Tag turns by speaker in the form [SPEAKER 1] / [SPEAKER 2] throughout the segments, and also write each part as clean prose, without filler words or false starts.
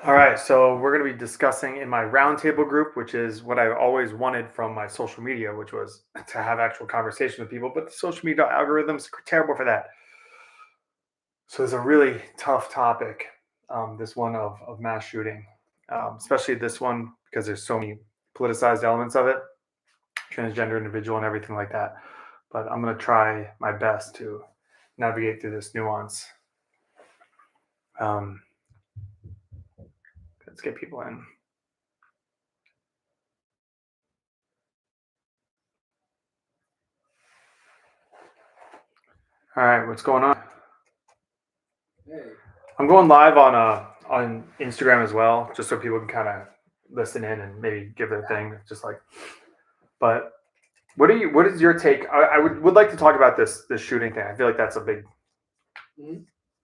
[SPEAKER 1] All right, so we're going to be discussing in my roundtable group, which is what I always wanted from my social media, which was to have actual conversation with people. But the social media algorithms are terrible for that. So it's a really tough topic, this one of mass shooting, especially this one because there's so many politicized elements of it, transgender individual and everything like that. But I'm going to try my best to navigate through this nuance. Um, let's get people in. All right, what's going on?
[SPEAKER 2] Hey.
[SPEAKER 1] I'm going live on Instagram as well, just so people can kind of listen in and maybe give their thing. Just like, but what is your take? I would like to talk about this shooting thing. I feel like that's a big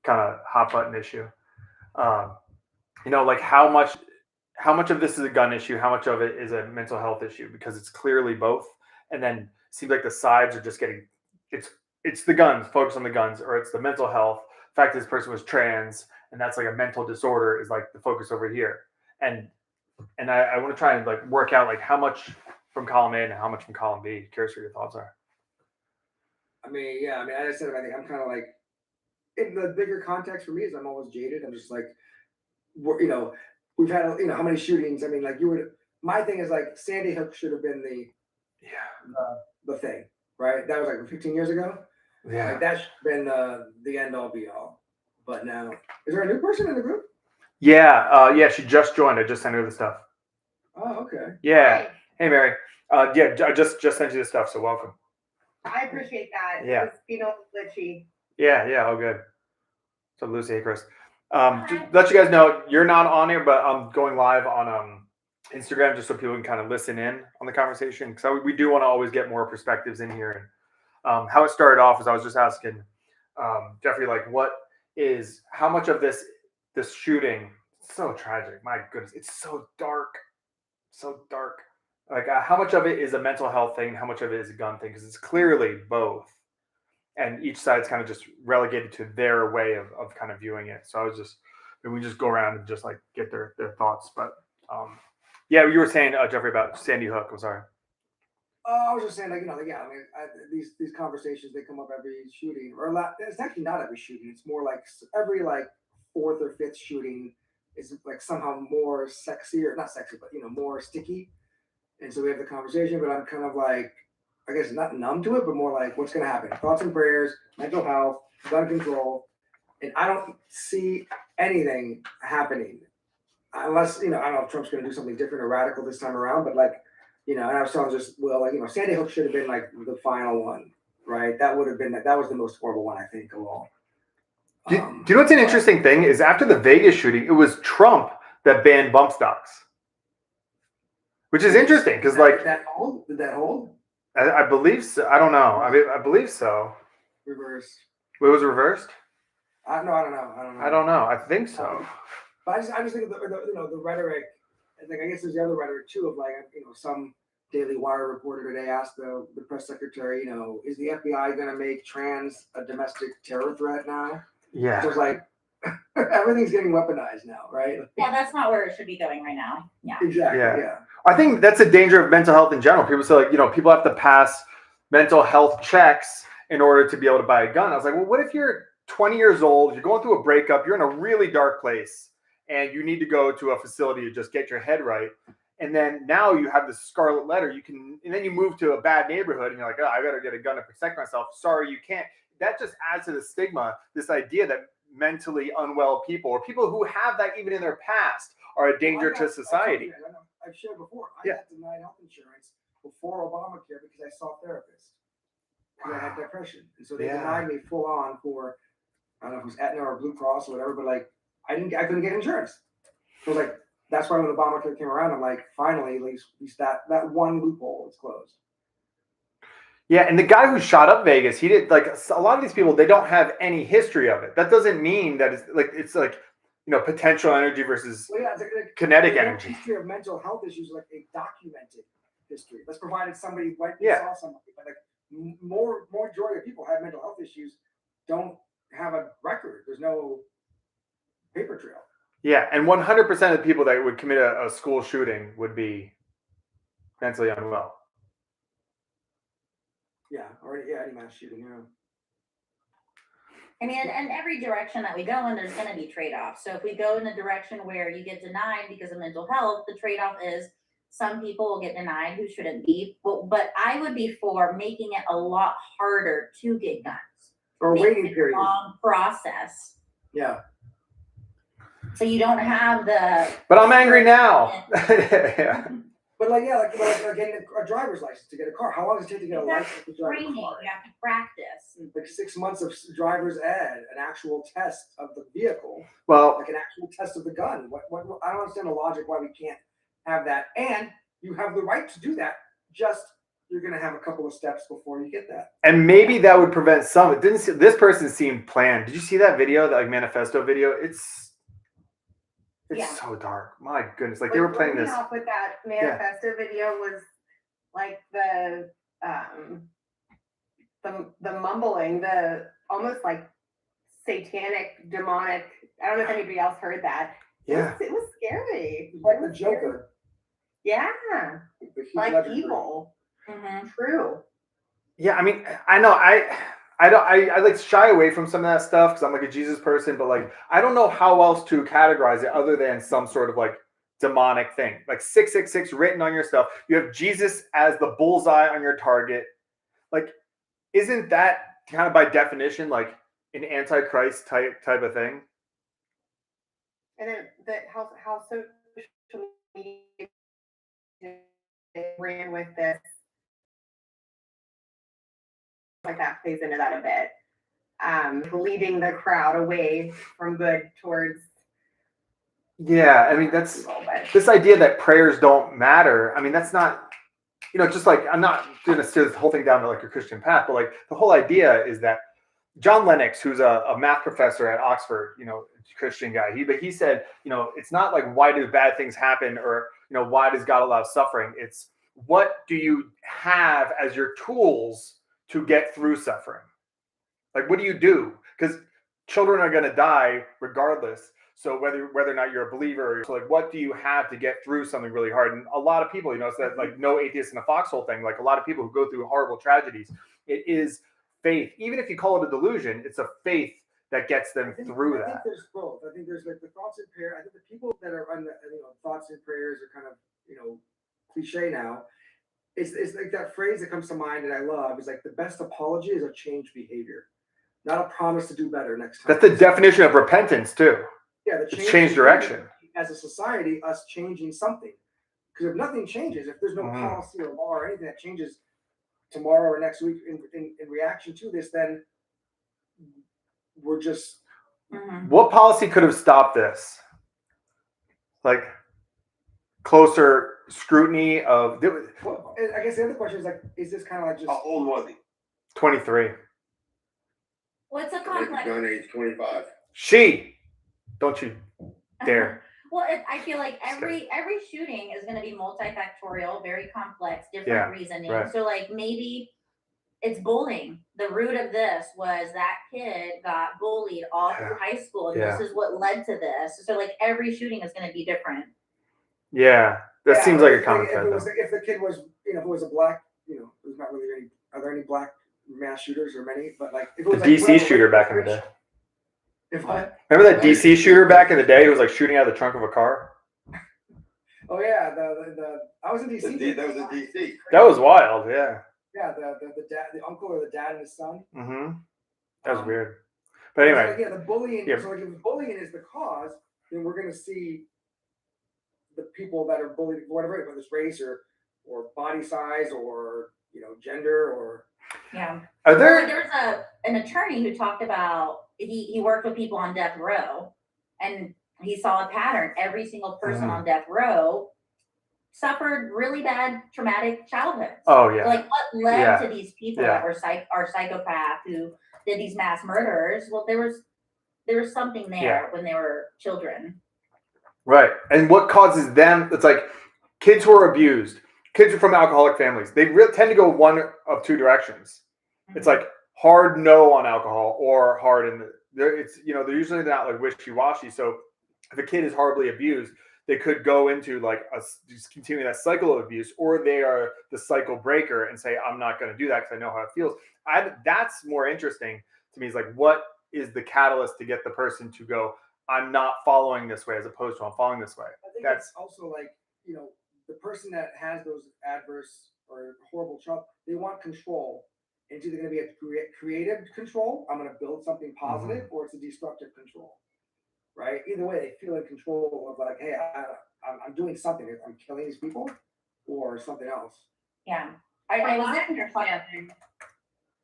[SPEAKER 1] kind of hot button issue. Um, like how much of this is a gun issue, how much of it is a mental health issue, because it's clearly both. And then it seems like the sides are just getting it's the guns, focus on the guns, or it's the mental health. The fact that this person was trans and that's like a mental disorder is like the focus over here. And I want to try and like work out like how much from column A and how much from column B. Curious what your thoughts are.
[SPEAKER 2] I mean, yeah. I mean, as I said, I think I'm kind of like in the bigger context for me is I'm always jaded. I'm just like, we've had how many shootings. I mean, like you would. My thing is like Sandy Hook should have been the thing, right? That was like 15 years ago.
[SPEAKER 1] Yeah.
[SPEAKER 2] Like that should have been the end all be all. But now, is there a new person in the group?
[SPEAKER 1] Yeah, she just joined. I just sent her the stuff.
[SPEAKER 2] Oh, okay.
[SPEAKER 1] Yeah. Hey, Mary. Yeah, I just sent you the stuff, so welcome.
[SPEAKER 3] I appreciate that.
[SPEAKER 1] Yeah.
[SPEAKER 3] It's been all glitchy.
[SPEAKER 1] Yeah, all good. So Lucy, hey Chris. To let you guys know, you're not on here, but I'm going live on Instagram just so people can kind of listen in on the conversation, because we do want to always get more perspectives in here. And how it started off is I was just asking Jeffrey, like, how much of this shooting, so tragic, my goodness, it's so dark. Like, how much of it is a mental health thing? How much of it is a gun thing? Because it's clearly both, and each side's kind of just relegated to their way of kind of viewing it. So I was just, we just go around and just like get their thoughts. But yeah, you were saying, Jeffrey, about Sandy Hook. I'm sorry.
[SPEAKER 2] I was just saying, like, I mean, these conversations, they come up every shooting, or a lot. It's actually not every shooting. It's more like every like fourth or fifth shooting is like somehow more sexy, or not sexy, but more sticky. And so we have the conversation, but I'm kind of like, I guess not numb to it, but more like, what's going to happen? Thoughts and prayers, mental health, gun control, and I don't see anything happening unless I don't know if Trump's going to do something different or radical this time around, but like. And I was telling just like Sandy Hook should have been like the final one, right? That would have been that was the most horrible one I think of all.
[SPEAKER 1] Do you know what's an interesting thing is after the Vegas shooting, it was Trump that banned bump stocks, which is interesting because like
[SPEAKER 2] did that hold?
[SPEAKER 1] I believe so. I don't know. I believe so.
[SPEAKER 2] Reversed.
[SPEAKER 1] It was reversed.
[SPEAKER 2] I don't know.
[SPEAKER 1] I don't know. I think so.
[SPEAKER 2] But I just think of the rhetoric. I think I guess there's the other rhetoric too of like some Daily Wire reporter today asked the press secretary, is the FBI going to make trans a domestic terror threat now?
[SPEAKER 1] Yeah.
[SPEAKER 2] So it's like everything's getting weaponized now, right?
[SPEAKER 3] Yeah, that's not where it should be going right now. Yeah.
[SPEAKER 2] Exactly. Yeah.
[SPEAKER 1] I think that's a danger of mental health in general. People say like, people have to pass mental health checks in order to be able to buy a gun. I was like, well, what if you're 20 years old, you're going through a breakup, you're in a really dark place, and you need to go to a facility to just get your head right. And then now you have this scarlet letter. And then you move to a bad neighborhood and you're like, oh, I better get a gun to protect myself. Sorry, you can't. That just adds to the stigma, this idea that mentally unwell people or people who have that even in their past are a danger to society.
[SPEAKER 2] I've shared before. I got denied health insurance before Obamacare because I saw a therapist. Because I had depression. And so they denied me full on for, I don't know if it was Aetna or Blue Cross or whatever, but like, I couldn't get insurance. So I was like, that's why when Obamacare came around, I'm like, finally, at least that one loophole is closed.
[SPEAKER 1] Yeah, and the guy who shot up Vegas, he did like a lot of these people. They don't have any history of it. That doesn't mean that it's like potential energy versus kinetic energy.
[SPEAKER 2] History of mental health issues, like a documented history. That's provided somebody saw somebody, but like more majority of people have mental health issues don't have a record. There's no paper trail.
[SPEAKER 1] Yeah, and 100% of the people that would commit a school shooting would be mentally unwell.
[SPEAKER 2] Yeah, or any mass shooting. Yeah.
[SPEAKER 3] I mean, and every direction that we go in, there's going to be trade-offs. So if we go in the direction where you get denied because of mental health, the trade-off is some people will get denied who shouldn't be. But I would be for making it a lot harder to get guns.
[SPEAKER 2] Or
[SPEAKER 3] Making
[SPEAKER 2] waiting
[SPEAKER 3] it a
[SPEAKER 2] period.
[SPEAKER 3] long process.
[SPEAKER 2] Yeah.
[SPEAKER 3] So you don't have the.
[SPEAKER 1] But I'm angry now. Yeah.
[SPEAKER 2] But like getting a driver's license to get a car. How long does it take to get a license to drive a
[SPEAKER 3] Training,
[SPEAKER 2] car?
[SPEAKER 3] you have to practice.
[SPEAKER 2] Like 6 months of driver's ed, an actual test of the vehicle,
[SPEAKER 1] Well,
[SPEAKER 2] like an actual test of the gun. What I don't understand the logic why we can't have that. And you have the right to do that. Just you're gonna have a couple of steps before you get that.
[SPEAKER 1] and maybe that would prevent some. It didn't. This person seemed planned. Did you see that video? That like manifesto video? It's
[SPEAKER 3] Yeah.
[SPEAKER 1] so dark. My goodness! Like they were playing this.
[SPEAKER 4] Off with that manifesto video was like the mumbling, the almost like satanic, demonic. I don't know if anybody else heard that.
[SPEAKER 1] Yeah.
[SPEAKER 4] It was scary.
[SPEAKER 2] Like the Joker.
[SPEAKER 4] Yeah,
[SPEAKER 2] The Heath
[SPEAKER 4] like
[SPEAKER 2] Ledger
[SPEAKER 4] evil.
[SPEAKER 3] Mm-hmm.
[SPEAKER 4] True.
[SPEAKER 1] Yeah. I mean, I know. I like shy away from some of that stuff because I'm like a Jesus person, but like I don't know how else to categorize it other than some sort of like demonic thing. Like 666 written on your stuff. You have Jesus as the bullseye on your target. Like, isn't that kind of by definition like an antichrist type of thing?
[SPEAKER 4] And then how social media ran with this, like that plays into that a bit. Leading the crowd away from good towards
[SPEAKER 1] Yeah, I mean that's
[SPEAKER 4] evil, but
[SPEAKER 1] this idea that prayers don't matter. I mean that's not, just like I'm not going to steer this whole thing down to like a Christian path, but like the whole idea is that John Lennox, who's a math professor at Oxford, Christian guy, he said, it's not like why do bad things happen or why does God allow suffering? It's what do you have as your tools to get through suffering? Like what do you do? Because children are going to die regardless. So whether or not you're a believer, so like what do you have to get through something really hard? And a lot of people, it's that like no atheist in a foxhole thing. Like a lot of people who go through horrible tragedies, it is faith. Even if you call it a delusion, it's a faith that gets them through that.
[SPEAKER 2] I think there's both. I think there's like the thoughts and prayers. I think the people that are on the thoughts and prayers are kind of cliche now. It's like that phrase that comes to mind that I love is like the best apology is a changed behavior, not a promise to do better next time.
[SPEAKER 1] That's the definition of repentance too.
[SPEAKER 2] Yeah,
[SPEAKER 1] it's change direction.
[SPEAKER 2] As a society, us changing something. Because if nothing changes, if there's no policy or law or anything that changes tomorrow or next week in reaction to this, then we're just.
[SPEAKER 3] Mm-hmm.
[SPEAKER 1] What policy could have stopped this? Like closer scrutiny of.
[SPEAKER 2] Well, I guess the other question is like, is this kind of like just.
[SPEAKER 5] How old was he?
[SPEAKER 1] 23.
[SPEAKER 3] What's a
[SPEAKER 5] Like
[SPEAKER 3] complex?
[SPEAKER 5] gun age 25.
[SPEAKER 1] Don't you dare.
[SPEAKER 3] Well, I feel like every shooting is going to be multifactorial, very complex, different
[SPEAKER 1] Yeah,
[SPEAKER 3] reasoning.
[SPEAKER 1] right.
[SPEAKER 3] So like maybe it's bullying. The root of this was that kid got bullied all through high school, and
[SPEAKER 1] Yeah.
[SPEAKER 3] this is what led to this. So like every shooting is going to be different.
[SPEAKER 1] Yeah, that seems like a common thread.
[SPEAKER 2] If the kid was, if it was a black, there's not really any. Are there any black mass shooters or many? But like, if it
[SPEAKER 1] The
[SPEAKER 2] was like,
[SPEAKER 1] DC
[SPEAKER 2] whatever,
[SPEAKER 1] shooter back in the day.
[SPEAKER 2] If what?
[SPEAKER 1] Remember that DC shooter back in the day who was like shooting out of the trunk of a car?
[SPEAKER 2] Oh yeah, the I was in DC.
[SPEAKER 5] That was in DC.
[SPEAKER 1] That was wild. Yeah.
[SPEAKER 2] Yeah, the dad, the uncle or the dad and his son.
[SPEAKER 1] Mm-hmm. That was weird. But anyway.
[SPEAKER 2] Like, yeah, the bullying.
[SPEAKER 1] Yeah.
[SPEAKER 2] So like, if bullying is the cause, then we're gonna see the people that are bullied, whatever, whether it's race or body size or gender or.
[SPEAKER 3] Yeah.
[SPEAKER 1] Are
[SPEAKER 3] There
[SPEAKER 1] there?
[SPEAKER 3] was an attorney who talked about he worked with people on death row, and he saw a pattern. Every single person on death row suffered really bad traumatic childhoods.
[SPEAKER 1] Oh yeah.
[SPEAKER 3] Like what led
[SPEAKER 1] Yeah.
[SPEAKER 3] to these people
[SPEAKER 1] Yeah.
[SPEAKER 3] that were psychopath who did these mass murders? Well, there was something there
[SPEAKER 1] Yeah.
[SPEAKER 3] when they were children.
[SPEAKER 1] Right. And what causes them? It's like kids who are abused, kids who are from alcoholic families. They tend to go one of two directions. It's like hard no on alcohol or hard in the. It's they're usually not like wishy washy. So if a kid is horribly abused, they could go into like just continuing that cycle of abuse, or they are the cycle breaker and say, I'm not going to do that because I know how it feels. That's more interesting to me, is like, what is the catalyst to get the person to go, I'm not following this way, as opposed to I'm following this way.
[SPEAKER 2] I think
[SPEAKER 1] That's
[SPEAKER 2] it's also like, you know, the person that has those adverse or horrible child, they want control. And it's either going to be a creative control, I'm going to build something positive, or it's a destructive control, right? Either way, they feel in control of like, hey, I'm doing something. I'm killing these people, or something else.
[SPEAKER 3] Yeah. I was there in your fun.
[SPEAKER 4] understanding,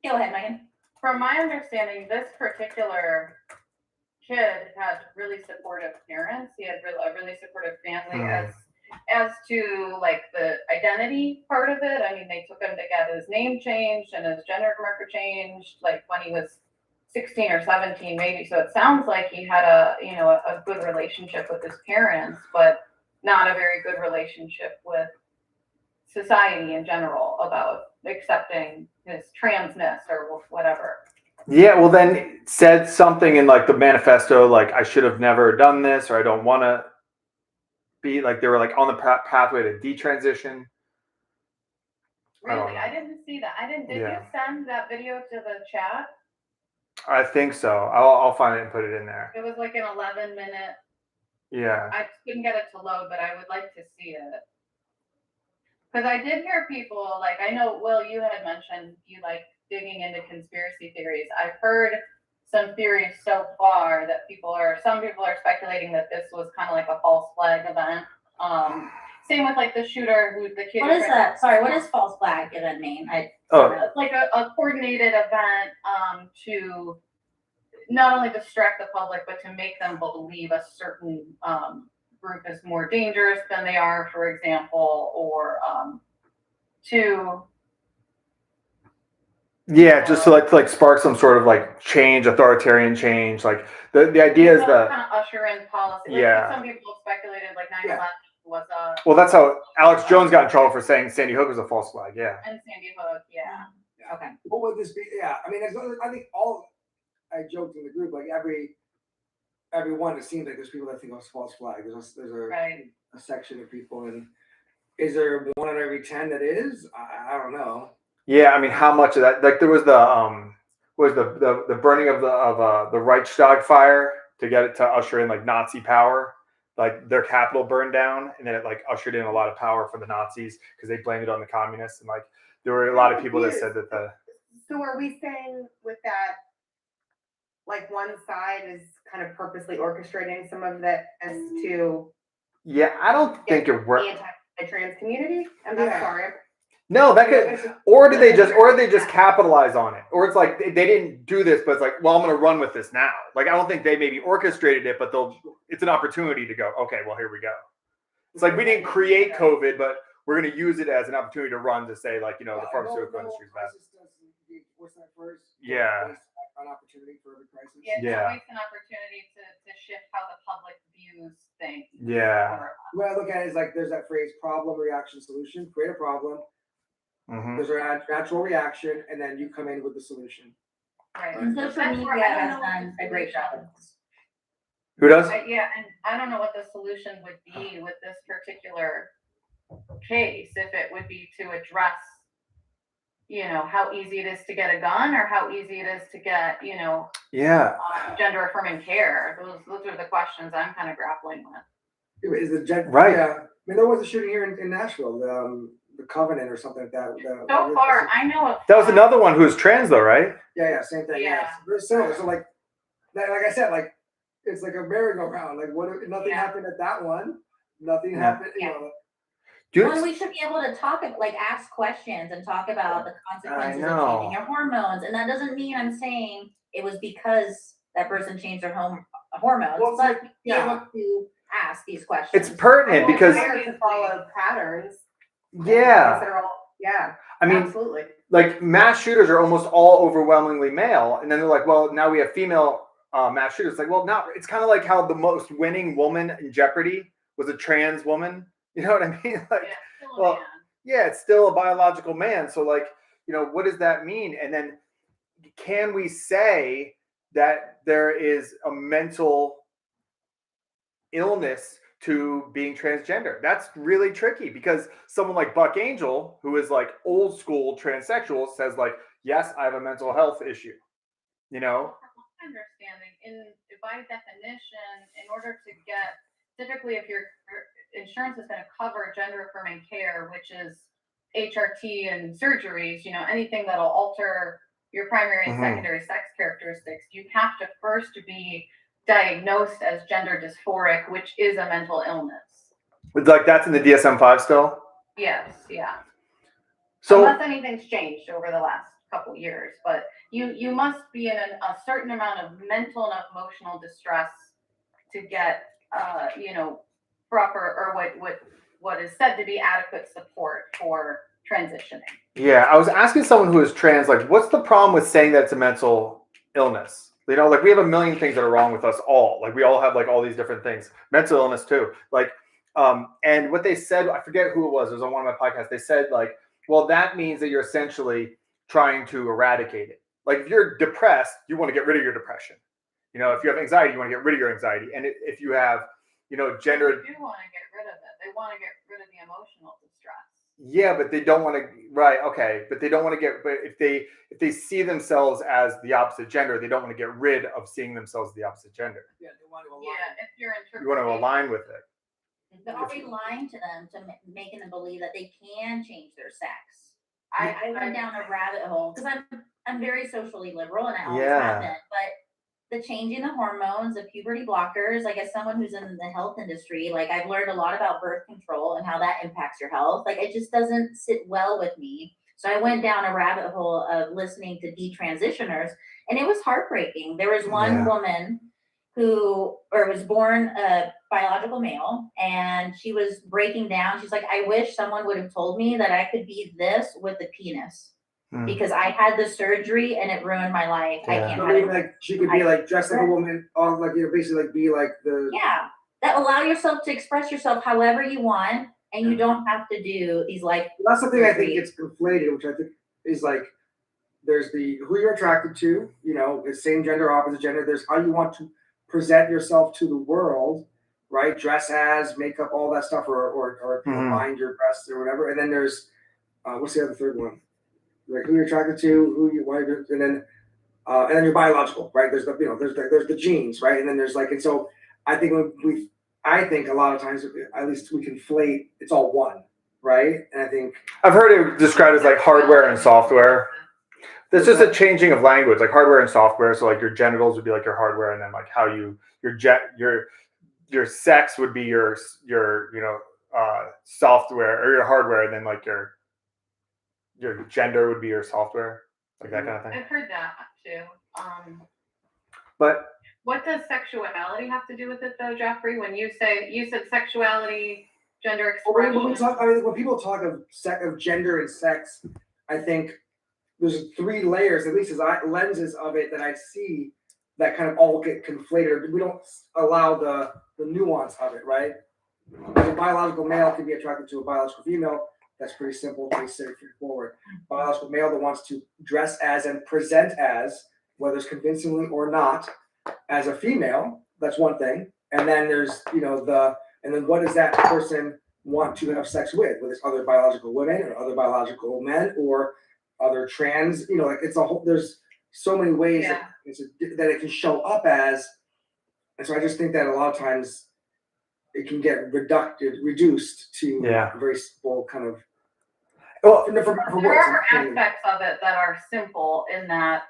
[SPEAKER 3] Go ahead, Megan.
[SPEAKER 4] from my understanding, this particular kid had really supportive parents. He had a really supportive family as to like the identity part of it. I mean, they took him to get his name changed and his gender marker changed, like when he was 16 or 17 maybe. So it sounds like he had a good relationship with his parents, but not a very good relationship with society in general about accepting his transness or whatever.
[SPEAKER 1] Yeah, well, then it said something in like the manifesto, like I should have never done this, or I don't want to be, like they were like on the pathway to detransition.
[SPEAKER 4] Really, I didn't see that. Did you
[SPEAKER 1] Yeah.
[SPEAKER 4] send that video to the chat?
[SPEAKER 1] I think so. I'll find it and put it in there.
[SPEAKER 4] It was like an 11-minute.
[SPEAKER 1] Yeah.
[SPEAKER 4] I couldn't get it to load, but I would like to see it. Because I did hear people, like, I know, Will, you had mentioned you like digging into conspiracy theories. I've heard some theories so far that some people are speculating that this was kind of like a false flag event. Same with like the shooter the kid.
[SPEAKER 3] What is that? Sorry, what does false flag event mean?
[SPEAKER 4] Like a coordinated event to not only distract the public, but to make them believe a certain group is more dangerous than they are, for example, or
[SPEAKER 1] Just to like spark some sort of like change, authoritarian change. Like the idea is that
[SPEAKER 4] kind of usher in policy.
[SPEAKER 1] Yeah.
[SPEAKER 4] Like some people speculated like 9/11 was a.
[SPEAKER 1] well, that's how Alex Jones got in trouble for saying Sandy Hook was a false flag. Yeah.
[SPEAKER 4] And Sandy Hook, yeah.
[SPEAKER 3] Okay.
[SPEAKER 2] What would this be? Yeah, I mean, I think I joked in the group, like everyone, it seems like there's people that think it's false flag. There's
[SPEAKER 4] Right.
[SPEAKER 2] a section of people, and is there 1 out of every 10 that is? I don't know.
[SPEAKER 1] Yeah, I mean, how much of that? Like there was the burning of the Reichstag fire to get it to usher in like Nazi power. Like their capital burned down, and then it like ushered in a lot of power for the Nazis because they blamed it on the communists. And like there were a lot of people that said that
[SPEAKER 4] So are we saying with that, like one side is kind of purposely orchestrating some of that as to
[SPEAKER 1] yeah, I don't think it worked.
[SPEAKER 4] anti-trans community? I'm
[SPEAKER 2] Yeah.
[SPEAKER 4] sorry.
[SPEAKER 1] No, that could, or did they just capitalize on it? Or it's like they didn't do this, but it's like, well, I'm going to run with this now. Like I don't think they maybe orchestrated it, but it's an opportunity to go, okay, well, here we go. It's like we didn't create COVID, but we're going to use it as an opportunity to run to say, like, the pharmaceutical industry is bad.
[SPEAKER 2] What's that first?
[SPEAKER 1] Yeah.
[SPEAKER 2] An opportunity for every crisis.
[SPEAKER 4] Yeah, it's
[SPEAKER 1] Yeah.
[SPEAKER 4] always an opportunity to shift how the public views things.
[SPEAKER 1] Yeah.
[SPEAKER 2] The way I look at it is like there's that phrase problem, reaction, solution. Create a problem.
[SPEAKER 1] Mm-hmm.
[SPEAKER 2] There's a natural reaction, and then you come in with the solution.
[SPEAKER 4] Right.
[SPEAKER 3] And
[SPEAKER 4] So
[SPEAKER 3] social
[SPEAKER 4] that's
[SPEAKER 3] media
[SPEAKER 4] where I don't
[SPEAKER 3] has
[SPEAKER 4] know what
[SPEAKER 3] done
[SPEAKER 4] the
[SPEAKER 3] a great job.
[SPEAKER 4] solution-
[SPEAKER 1] Who does?
[SPEAKER 4] Yeah, and I don't know what the solution would be with this particular case, if it would be to address, how easy it is to get a gun or how easy it is to get,
[SPEAKER 1] Yeah.
[SPEAKER 4] gender affirming care. Those are the questions I'm kind of grappling with.
[SPEAKER 2] Is the
[SPEAKER 1] Right.
[SPEAKER 2] Yeah. I mean, there was a shooting here in Nashville, the Covenant or something like that.
[SPEAKER 4] So far, I know of.
[SPEAKER 1] That was another one who was trans, though, right?
[SPEAKER 2] Yeah, same thing. Yeah,
[SPEAKER 4] Yeah.
[SPEAKER 2] it's very similar. So like I said, like it's like a merry-go-round. Like nothing
[SPEAKER 4] Yeah.
[SPEAKER 2] happened at that one. Nothing
[SPEAKER 1] Yeah.
[SPEAKER 2] happened.
[SPEAKER 3] Yeah.
[SPEAKER 1] Dude,
[SPEAKER 3] Well, we should be able to ask questions and talk about the consequences of
[SPEAKER 1] know.
[SPEAKER 3] changing your hormones. And that doesn't mean I'm saying it was because that person changed their hormones,
[SPEAKER 2] Well, it's
[SPEAKER 3] but
[SPEAKER 2] like-
[SPEAKER 3] be able to ask these questions.
[SPEAKER 1] it's pertinent because,
[SPEAKER 4] Fair to follow patterns.
[SPEAKER 1] yeah,
[SPEAKER 4] Yeah,
[SPEAKER 1] I mean,
[SPEAKER 4] absolutely.
[SPEAKER 1] like mass shooters are almost all overwhelmingly male, and then they're like, well, now we have female mass shooters. Like, well, now it's kind of like how the most winning woman in Jeopardy was a trans woman. You know what I mean? Like,
[SPEAKER 4] Yeah, still a
[SPEAKER 1] well,
[SPEAKER 4] man.
[SPEAKER 1] yeah, it's still a biological man. So, like, what does that mean? And then, can we say that there is a mental illness to being transgender. That's really tricky because someone like Buck Angel, who is like old school transsexual, says like, yes, I have a mental health issue. You know?
[SPEAKER 4] From my understanding, by definition, in order to get, typically if your insurance is going to cover gender affirming care, which is HRT and surgeries, anything that'll alter your primary and
[SPEAKER 1] Mhm.
[SPEAKER 4] secondary sex characteristics, you have to first be diagnosed as gender dysphoric, which is a mental illness.
[SPEAKER 1] Like that's in the DSM-5 still.
[SPEAKER 4] Yes, yeah.
[SPEAKER 1] So
[SPEAKER 4] Unless anything's changed over the last couple years, but you must be in a certain amount of mental and emotional distress to get proper, or what is said to be adequate support for transitioning.
[SPEAKER 1] yeah, I was asking someone who is trans, like, what's the problem with saying that it's a mental illness? Like we have a million things that are wrong with us all. Like we all have like all these different things, mental illness too. Like, and what they said, I forget who it was on one of my podcasts. They said like, well, that means that you're essentially trying to eradicate it. Like if you're depressed, you want to get rid of your depression. If you have anxiety, you want to get rid of your anxiety. And if you have, gender.
[SPEAKER 4] They do want to get rid of it. They want to get rid of the emotional distress.
[SPEAKER 1] Yeah, but they don't want to. Right? Okay, but they don't want to get. But if they see themselves as the opposite gender, they don't want to get rid of seeing themselves as the opposite gender.
[SPEAKER 2] Yeah, they want to align.
[SPEAKER 4] Yeah, if you're
[SPEAKER 1] You want to align with it.
[SPEAKER 3] But are we lying to them to making them believe that they can change their sex? I went down a rabbit hole because I'm very socially liberal and I always have been. But the changing the hormones, the puberty blockers, like as someone who's in the health industry, like I've learned a lot about birth control and how that impacts your health. Like it just doesn't sit well with me. So I went down a rabbit hole of listening to detransitioners, and it was heartbreaking. There was one woman who was born a biological male, and she was breaking down. She's like, I wish someone would have told me that I could be this with a penis. Because I had the surgery and it ruined my life.
[SPEAKER 1] Yeah.
[SPEAKER 3] I can't
[SPEAKER 2] So
[SPEAKER 3] have
[SPEAKER 2] maybe
[SPEAKER 3] it.
[SPEAKER 2] like she could be like dressed like a woman, on like basically like be like the.
[SPEAKER 3] Yeah. That allow yourself to express yourself however you want, and you don't have to do these like.
[SPEAKER 2] That's the thing I think gets conflated, which I think is like there's the who you're attracted to, it's same gender, opposite gender. There's how you want to present yourself to the world, right? Dress as, makeup, all that stuff, or mind your breasts or whatever. And then there's what's the other third one? Like who you're attracted to, who you want, and then your biological, right? There's there's the genes, right? And then there's like, and so I think I think a lot of times, at least we conflate, it's all one, right? And I think
[SPEAKER 1] I've heard it described as like hardware and software. There's just a changing of language, like hardware and software. So like your genitals would be like your hardware, and then like how your sex would be your software or your hardware, and then like your gender would be your software, like that kind of thing.
[SPEAKER 4] I've heard that too.
[SPEAKER 1] But
[SPEAKER 4] what does sexuality have to do with it though, Jeffrey? When you said sexuality, gender expression.
[SPEAKER 2] When people talk of gender and sex, I think there's three layers, at least lenses of it that I see that kind of all get conflated. We don't allow the nuance of it, right? A biological male can be attracted to a biological female. That's pretty simple, pretty straightforward. Biological male that wants to dress as and present as, whether it's convincingly or not, as a female. That's one thing. And then there's, and then what does that person want to have sex with? Whether it's other biological women or other biological men or other trans, like it's a whole, there's so many ways that it can show up as. And so I just think that a lot of times it can get reduced to a very simple kind of.
[SPEAKER 1] Well,
[SPEAKER 4] there are aspects of it that are simple in that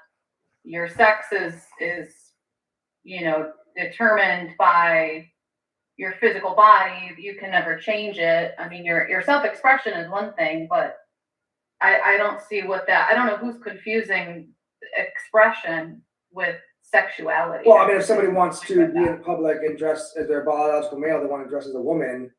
[SPEAKER 4] your sex is determined by your physical body. You can never change it. I mean, your self-expression is one thing, but I don't see I don't know who's confusing expression with sexuality.
[SPEAKER 2] Well, I mean, if somebody wants to be in public and dress as their biological male, they want to dress as a woman,